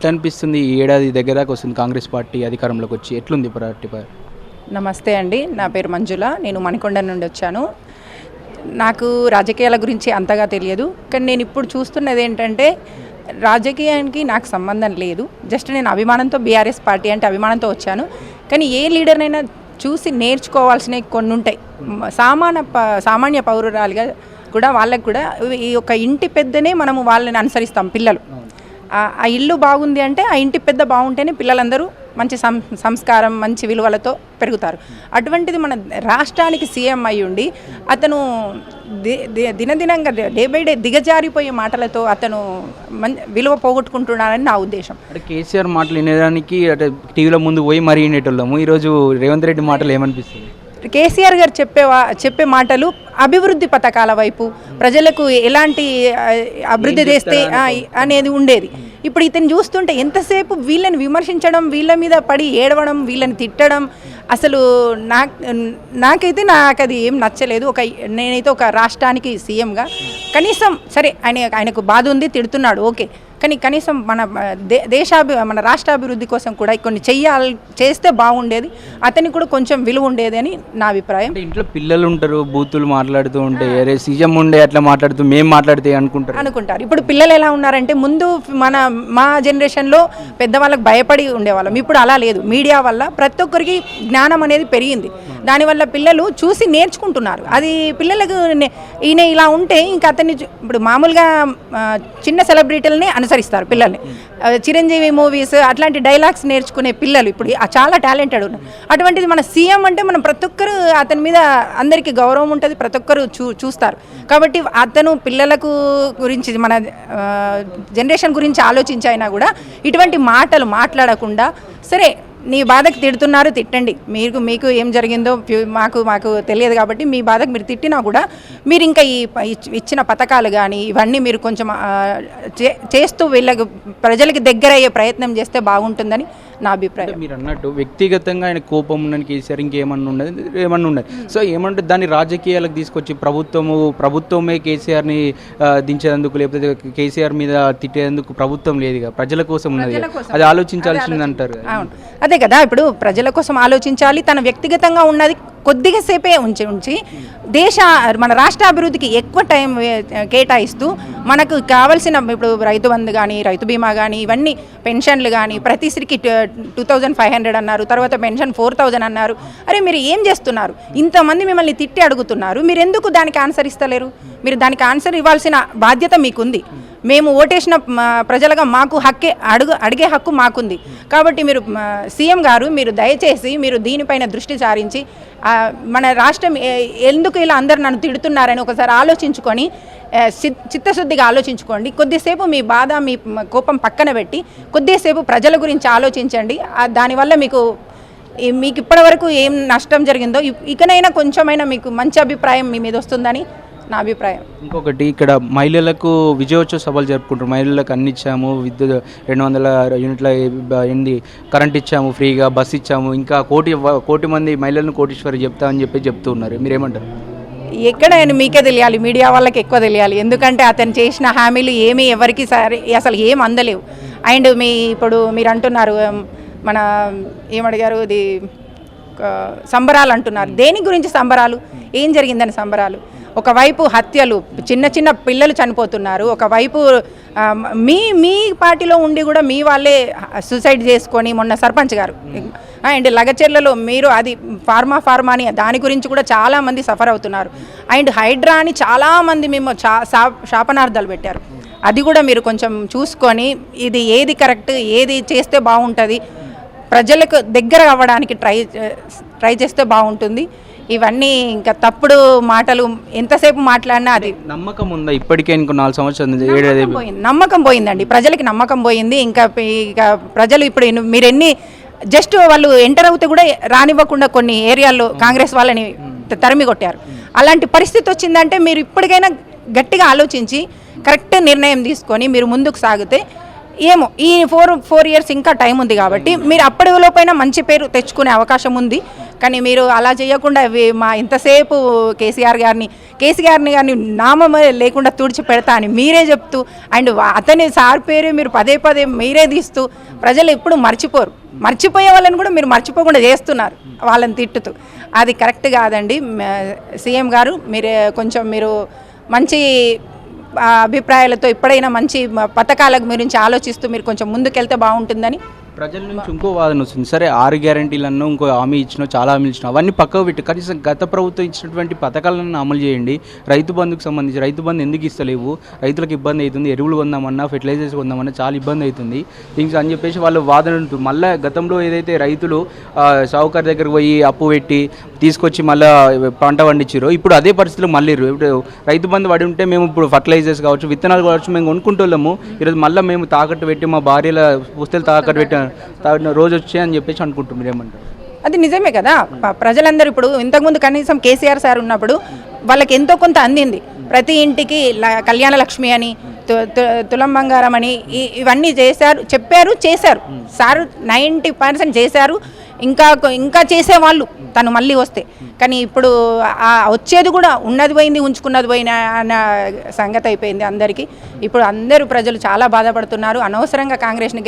ఎట్లా అనిపిస్తుంది? ఈ ఏడాది దగ్గర దాకా వస్తుంది కాంగ్రెస్ పార్టీ అధికారంలోకి వచ్చి, ఎట్లుంది పార్టీ? నమస్తే అండి, నా పేరు మంజుల. నేను మణికొండ నుండి వచ్చాను. నాకు రాజకీయాల గురించి అంతగా తెలియదు, కానీ నేను ఇప్పుడు చూస్తున్నది ఏంటంటే రాజకీయానికి నాకు సంబంధం లేదు. జస్ట్ నేను అభిమానంతో బీఆర్ఎస్ పార్టీ అంటే అభిమానంతో వచ్చాను. కానీ ఏ లీడర్నైనా చూసి నేర్చుకోవాల్సినవి కొన్ని ఉంటాయి. సామాన్య పౌరురాలుగా కూడా వాళ్ళకు కూడా ఈ యొక్క ఇంటి పెద్దనే మనము వాళ్ళని అనుసరిస్తాం. పిల్లలు ఆ ఇల్లు బాగుంది అంటే ఆ ఇంటి పెద్ద బాగుంటేనే పిల్లలందరూ మంచి సంస్కారం మంచి విలువలతో పెరుగుతారు. అటువంటిది మన రాష్ట్రానికి సీఎం అయి ఉండి అతను దినదినంగా డే బై డే దిగజారిపోయే మాటలతో అతను విలువ పోగొట్టుకుంటున్నారని నా ఉద్దేశం. అంటే కేసీఆర్ మాటలు వినేదానికి అంటే టీవీలో ముందు పోయి మరీ వినేటోళ్ళము. ఈరోజు రేవంత్ రెడ్డి మాటలు ఏమనిపిస్తుంది? కేసీఆర్ గారు చెప్పే మాటలు అభివృద్ధి పథకాల వైపు ప్రజలకు ఎలాంటి అభివృద్ధి చేస్తే అనేది ఉండేది. ఇప్పుడు ఇతను చూస్తుంటే ఎంతసేపు వీళ్ళని విమర్శించడం, వీళ్ళ మీద పడి ఏడవడం, వీళ్ళని తిట్టడం, అసలు నాకైతే అది ఏం నచ్చలేదు. నేనైతే ఒక రాష్ట్రానికి సీఎంగా కనీసం సరే ఆయనకు బాధ ఉంది, తిడుతున్నాడు, ఓకే, కానీ కనీసం మన రాష్ట్రాభివృద్ధి కోసం కూడా కొన్ని చేస్తే బాగుండేది. అతనికి కూడా కొంచెం విలువ ఉండేది అని నా అభిప్రాయం. ఇంట్లో పిల్లలు ఉంటారు, బూతులు మాట్లాడుతూ ఉంటే సీఎం ఉండే అట్లా మాట్లాడుతూ మేము మాట్లాడితే అనుకుంటారు. ఇప్పుడు పిల్లలు ఎలా ఉన్నారంటే ముందు మా జనరేషన్లో పెద్దవాళ్ళకి భయపడి ఉండేవాళ్ళం. ఇప్పుడు అలా లేదు. మీడియా వల్ల ప్రతి ఒక్కరికి జ్ఞానం అనేది పెరిగింది. దానివల్ల పిల్లలు చూసి నేర్చుకుంటున్నారు. అది పిల్లలకు ఈయన ఇలా ఉంటే ఇంకా అతన్ని ఇప్పుడు మామూలుగా చిన్న సెలబ్రిటీలని అనుసరిస్తారు పిల్లల్ని. చిరంజీవి మూవీస్ అట్లాంటి డైలాగ్స్ నేర్చుకునే పిల్లలు ఇప్పుడు చాలా టాలెంటెడ్ ఉన్నారు. అటువంటిది మన సీఎం అంటే మనం ప్రతి ఒక్కరు అతని మీద అందరికీ గౌరవం ఉంటుంది, ప్రతి ఒక్కరు చూస్తారు. కాబట్టి అతను పిల్లలకు గురించి మన జనరేషన్ గురించి ఆలోచించైనా కూడా ఇటువంటి మాటలు మాట్లాడకుండా సరే నీ బాధకు తిడుతున్నారు, తిట్టండి, మీకు ఏం జరిగిందో మాకు తెలియదు కాబట్టి మీ బాధకు మీరు తిట్టినా కూడా మీరు ఇంకా ఇచ్చిన పథకాలు కానీ ఇవన్నీ మీరు కొంచెం చేస్తూ వీళ్ళకి ప్రజలకి దగ్గర అయ్యే ప్రయత్నం చేస్తే బాగుంటుందని నా అభిప్రాయం. మీరు అన్నట్టు వ్యక్తిగతంగా ఆయన కోపం ఉన్నది కేసీఆర్, ఇంకేమన్నా ఉన్నది. సో ఏమంటే దాన్ని రాజకీయాలకు తీసుకొచ్చి ప్రభుత్వమే కేసీఆర్ని దించేందుకు లేకపోతే కేసీఆర్ మీద తిట్టేందుకు ప్రభుత్వం లేదుగా, ప్రజల కోసం ఉన్నది, అది ఆలోచించాల్సింది అంటారు. అవును, అదే కదా. ఇప్పుడు ప్రజల కోసం ఆలోచించాలి. తన వ్యక్తిగతంగా ఉన్నది కొద్దిగా సేపే ఉంచి మన రాష్ట్ర అభివృద్ధికి ఎక్కువ టైం కేటాయిస్తూ మనకు కావాల్సిన ఇప్పుడు రైతు బంధు కానీ రైతు బీమా కానీ ఇవన్నీ పెన్షన్లు కానీ ప్రతి స్త్రీకి 2500 అన్నారు, తర్వాత పెన్షన్ 4000 అన్నారు. అరే మీరు ఏం చేస్తున్నారు? ఇంతమంది మిమ్మల్ని తిట్టి అడుగుతున్నారు, మీరు ఎందుకు దానికి ఆన్సర్ ఇస్తలేరు? మీరు దానికి ఆన్సర్ ఇవ్వాల్సిన బాధ్యత మీకుంది. మేము ఓటేసిన ప్రజలుగా మాకు అడిగే హక్కు మాకుంది. కాబట్టి మీరు సీఎం గారు మీరు దయచేసి మీరు దీనిపైన దృష్టి సారించి మన రాష్ట్రం ఎందుకు ఇలా అందరు నన్ను తిడుతున్నారని ఒకసారి ఆలోచించుకొని చిత్తశుద్ధిగా ఆలోచించుకోండి. కొద్దిసేపు మీ బాధ మీ కోపం పక్కన పెట్టి కొద్దిసేపు ప్రజల గురించి ఆలోచించండి. దానివల్ల మీకు ఇప్పటివరకు ఏం నష్టం జరిగిందో ఇకనైనా కొంచెమైనా మీకు మంచి అభిప్రాయం మీ మీద వస్తుందని నా అభిప్రాయం. ఇంకొకటి, ఇక్కడ మహిళలకు విజయోత్సవ సభలు జరుపుకుంటారు. మహిళలకు అన్ని ఇచ్చాము, విద్యుత్ 200 యూనిట్ల కరెంట్ ఇచ్చాము, ఫ్రీగా బస్ ఇచ్చాము, ఇంకా కోటి మంది మహిళలను కోటీశ్వరి చెప్తామని చెప్తూ ఉన్నారు. మీరేమంటారు? ఎక్కడైనా మీకే తెలియాలి, మీడియా వాళ్ళకి ఎక్కువ తెలియాలి. ఎందుకంటే అతను చేసిన హామీలు ఏమీ ఎవరికి అసలు ఏం అందలేవు. అండ్ ఇప్పుడు మీరు అంటున్నారు మన ఏమడిగారు, ఇది సంబరాలు అంటున్నారు. దేని గురించి సంబరాలు? ఏం జరిగిందని సంబరాలు? ఒకవైపు హత్యలు, చిన్న పిల్లలు చనిపోతున్నారు. ఒకవైపు మీ పార్టీలో ఉండి కూడా మీ వాళ్ళే సూసైడ్ చేసుకొని మొన్న సర్పంచ్ గారు అండ్ లగచెర్లలో మీరు అది ఫార్మా అని దాని గురించి కూడా చాలామంది సఫర్ అవుతున్నారు. అండ్ హైడ్రా అని చాలామంది మేము శాపనార్థాలు పెట్టారు. అది కూడా మీరు కొంచెం చూసుకొని ఇది ఏది కరెక్ట్, ఏది చేస్తే బాగుంటుంది, ప్రజలకు దగ్గర అవ్వడానికి ట్రై చేస్తే బాగుంటుంది. ఇవన్నీ ఇంకా తప్పుడు మాటలు ఎంతసేపు మాట్లాడినా అది నమ్మకం ఉందా? ఇప్పటికే ఇంకో 4 సంవత్సరాలు నమ్మకం పోయిందండి, ప్రజలకి నమ్మకం పోయింది. ఇంకా ప్రజలు ఇప్పుడు మీరు జస్ట్ వాళ్ళు ఎంటర్ అవుతే కూడా రానివ్వకుండా కొన్ని ఏరియాల్లో కాంగ్రెస్ వాళ్ళని తరిమి కొట్టారు. అలాంటి పరిస్థితి వచ్చిందంటే మీరు ఇప్పటికైనా గట్టిగా ఆలోచించి కరెక్ట్ నిర్ణయం తీసుకొని మీరు ముందుకు సాగితే ఏమో ఈ 4 years ఇంకా టైం ఉంది కాబట్టి మీరు అప్పటి లోపైనా మంచి పేరు తెచ్చుకునే అవకాశం ఉంది. కానీ మీరు అలా చేయకుండా మా ఇంతసేపు కేసీఆర్ గారిని నామం లేకుండా తుడిచి పెడతా అని మీరే చెప్తూ అండ్ అతని సార్ పేరు మీరు పదే పదే మీరే తీస్తూ ప్రజలు ఎప్పుడు మర్చిపోయే వాళ్ళని కూడా మీరు మర్చిపోకుండా చేస్తున్నారు వాళ్ళని తిట్టుతూ. అది కరెక్ట్ కాదండి. సీఎం గారు మీరు మంచి అభిప్రాయాలతో ఎప్పుడైనా మంచి పథకాల గురించి ఆలోచిస్తూ మీరు కొంచెం ముందుకెళ్తే బాగుంటుందని. ప్రజల నుంచి ఇంకో వాదన వస్తుంది. సరే 6 గ్యారెంటీలను ఇంకో హామీ ఇచ్చినా చాలా హామీలు ఇచ్చినా అవన్నీ పక్కకు పెట్టి కనీసం గత ప్రభుత్వం ఇచ్చినటువంటి పథకాలను అమలు చేయండి. రైతు బంధుకు సంబంధించి రైతు బంధు ఎందుకు ఇస్తలేవు, రైతులకు ఇబ్బంది అవుతుంది, ఎరువులు కొందామన్నా ఫెర్టిలైజర్స్ కొందామన్నా చాలా ఇబ్బంది అవుతుంది ఇంకా అని చెప్పేసి వాళ్ళు వాదన ఉంటుంది. మళ్ళీ గతంలో ఏదైతే రైతులు సావుకారు దగ్గరకు పోయి అప్పు పెట్టి తీసుకొచ్చి మళ్ళీ పంట పండించారో ఇప్పుడు అదే పరిస్థితులు మళ్ళీ ఇప్పుడు రైతు బంధు పడి ఉంటే మేము ఇప్పుడు ఫర్టిలైజర్స్ కావచ్చు విత్తనాలు కావచ్చు మేము కొనుక్కుంటున్నాము. ఈరోజు మళ్ళీ మేము తాకట్టు పెట్టి మా భార్యల పుస్తలు తాకట్టు పెట్టి రోజు వచ్చాయని చెప్పేసి అనుకుంటున్నారు. మీరేమంటారు? అది నిజమే కదా. ప్రజలందరూ ఇప్పుడు ఇంతకుముందు కనీసం కేసీఆర్ సార్ ఉన్నప్పుడు వాళ్ళకి ఎంతో కొంత అందింది. ప్రతి ఇంటికి కళ్యాణ లక్ష్మి అని తులం బంగారం అని ఇవన్నీ చెప్పారు చేశారు సార్. 90% చేశారు. ఇంకా చేసేవాళ్ళు తను మళ్ళీ వస్తే. కానీ ఇప్పుడు వచ్చేది కూడా ఉన్నది పోయింది ఉంచుకున్నది పోయిన అన్న సంగతి అయిపోయింది అందరికీ. ఇప్పుడు అందరూ ప్రజలు చాలా బాధపడుతున్నారు. అనవసరంగా కాంగ్రెస్ని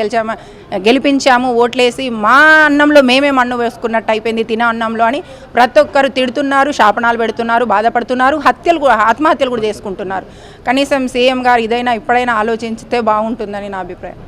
గెలిపించాము ఓట్లేసి మా అన్నంలో మేమే మన్ను వేసుకున్నట్టు అయిపోయింది తిన అన్నంలో అని ప్రతి ఒక్కరు తిడుతున్నారు, శాపనాలు పెడుతున్నారు, బాధపడుతున్నారు, ఆత్మహత్యలు కూడా చేసుకుంటున్నారు. కనీసం సీఎం గారు ఇదైనా ఇప్పుడైనా ఆలోచించితే బాగుంటుందని నా అభిప్రాయం.